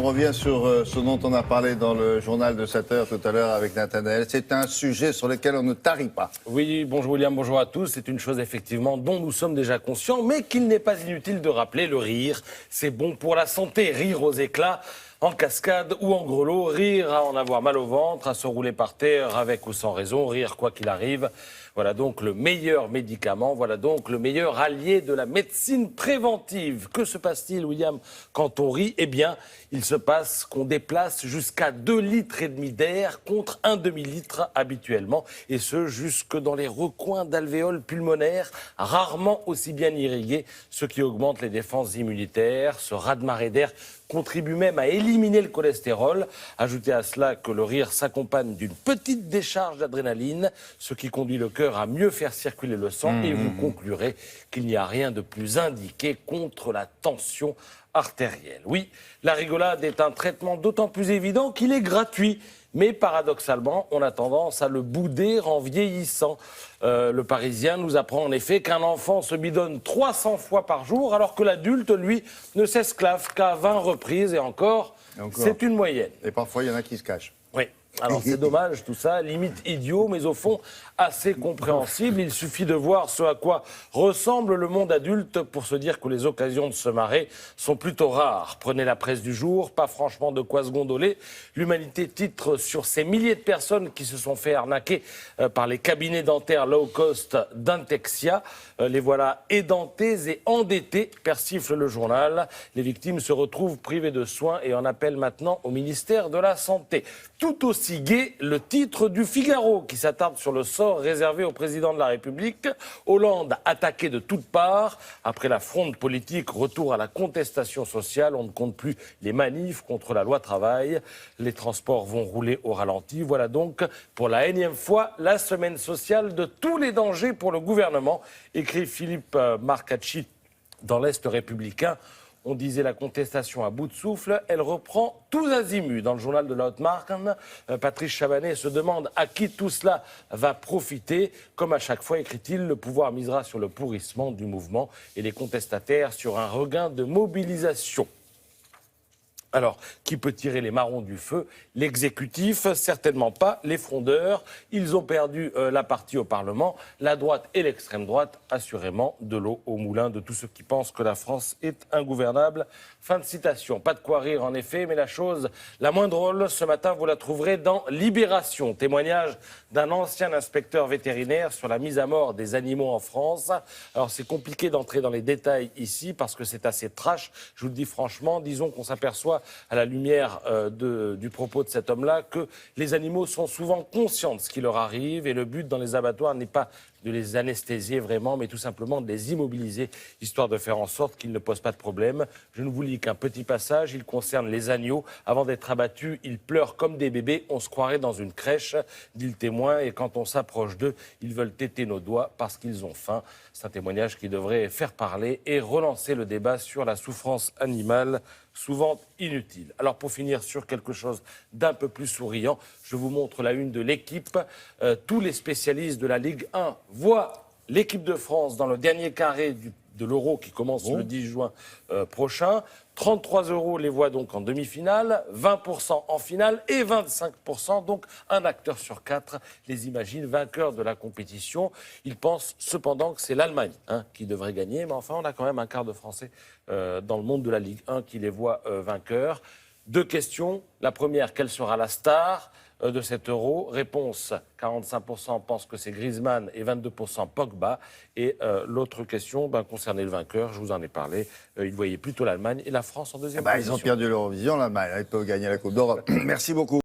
revient sur ce dont on a parlé dans le journal de 7 heures tout à l'heure avec Nathanaël. C'est un sujet sur lequel on ne tarit pas. Oui, bonjour William, bonjour à tous. C'est une chose effectivement dont nous sommes déjà conscients, mais qu'il n'est pas inutile de rappeler, le rire, c'est bon pour la santé. Rire aux éclats, en cascade ou en grelot, rire à en avoir mal au ventre, à se rouler par terre avec ou sans raison, rire quoi qu'il arrive. Voilà donc le meilleur médicament, voilà donc le meilleur allié de la médecine préventive. Que se passe-t-il, William, quand on rit? Eh bien, il se passe qu'on déplace jusqu'à 2,5 litres d'air contre un demi-litre habituellement, et ce jusque dans les recoins d'alvéoles pulmonaires, rarement aussi bien irrigués, ce qui augmente les défenses immunitaires. Ce raz-de-marée d'air contribue même à éliminer le cholestérol. Ajoutez à cela que le rire s'accompagne d'une petite décharge d'adrénaline, ce qui conduit le cœur à mieux faire circuler le sang, et vous conclurez qu'il n'y a rien de plus indiqué contre la tension artérielle. Oui, la rigolade est un traitement d'autant plus évident qu'il est gratuit. Mais paradoxalement, on a tendance à le bouder en vieillissant. Le Parisien nous apprend en effet qu'un enfant se bidonne 300 fois par jour, alors que l'adulte, lui, ne s'esclave qu'à 20 reprises, et encore. C'est une moyenne. Et parfois, il y en a qui se cachent. Oui. Alors c'est dommage tout ça, limite idiot, mais au fond assez compréhensible. Il suffit de voir ce à quoi ressemble le monde adulte pour se dire que les occasions de se marrer sont plutôt rares. Prenez la presse du jour, pas franchement de quoi se gondoler. L'Humanité titre sur ces milliers de personnes qui se sont fait arnaquer par les cabinets dentaires low cost d'Intexia. Les voilà édentés et endettés, persifle le journal. Les victimes se retrouvent privées de soins et en appellent maintenant au ministère de la Santé. Tout aussi gai, le titre du Figaro qui s'attarde sur le sort réservé au président de la République. Hollande attaqué de toutes parts. Après la fronde politique, retour à la contestation sociale. On ne compte plus les manifs contre la loi travail. Les transports vont rouler au ralenti. Voilà donc pour la énième fois la semaine sociale de tous les dangers pour le gouvernement, écrit Philippe Marcacci dans l'Est républicain. On disait la contestation à bout de souffle, elle reprend tous azimuts. Dans le journal de la Haute-Marne, Patrice Chabanet se demande à qui tout cela va profiter. Comme à chaque fois, écrit-il, le pouvoir misera sur le pourrissement du mouvement et les contestataires sur un regain de mobilisation. Alors, qui peut tirer les marrons du feu? L'exécutif, certainement pas. Les frondeurs, ils ont perdu la partie au Parlement. La droite et l'extrême droite, assurément, de l'eau au moulin de tous ceux qui pensent que la France est ingouvernable. Fin de citation. Pas de quoi rire, en effet, mais la chose la moins drôle, ce matin, vous la trouverez dans Libération. Témoignage d'un ancien inspecteur vétérinaire sur la mise à mort des animaux en France. Alors, c'est compliqué d'entrer dans les détails ici parce que c'est assez trash. Je vous le dis franchement, disons qu'on s'aperçoit à la lumière du propos de cet homme-là, que les animaux sont souvent conscients de ce qui leur arrive, et le but dans les abattoirs n'est pas de les anesthésier vraiment, mais tout simplement de les immobiliser, histoire de faire en sorte qu'ils ne posent pas de problème. Je ne vous lis qu'un petit passage, il concerne les agneaux. Avant d'être abattus, ils pleurent comme des bébés, on se croirait dans une crèche, dit le témoin, et quand on s'approche d'eux, ils veulent téter nos doigts parce qu'ils ont faim. C'est un témoignage qui devrait faire parler et relancer le débat sur la souffrance animale, souvent inutile. Alors pour finir sur quelque chose d'un peu plus souriant, je vous montre la une de l'Équipe. Tous les spécialistes de la Ligue 1 voient l'équipe de France dans le dernier carré de l'Euro qui commence le 10 juin prochain. 33 € les voient donc en demi-finale, 20% en finale et 25%, donc un acteur sur 4 les imagine vainqueurs de la compétition. Ils pensent cependant que c'est l'Allemagne qui devrait gagner, mais enfin on a quand même un quart de Français dans le monde de la Ligue 1 qui les voit vainqueurs. Deux questions. La première, quelle sera la star de cet euro? Réponse, 45% pensent que c'est Griezmann et 22% Pogba. Et l'autre question concernait le vainqueur, je vous en ai parlé. Ils voyaient plutôt l'Allemagne et la France en deuxième position. Ils ont perdu l'Eurovision, l'Allemagne. Ils peuvent gagner la Coupe d'Europe. Merci beaucoup.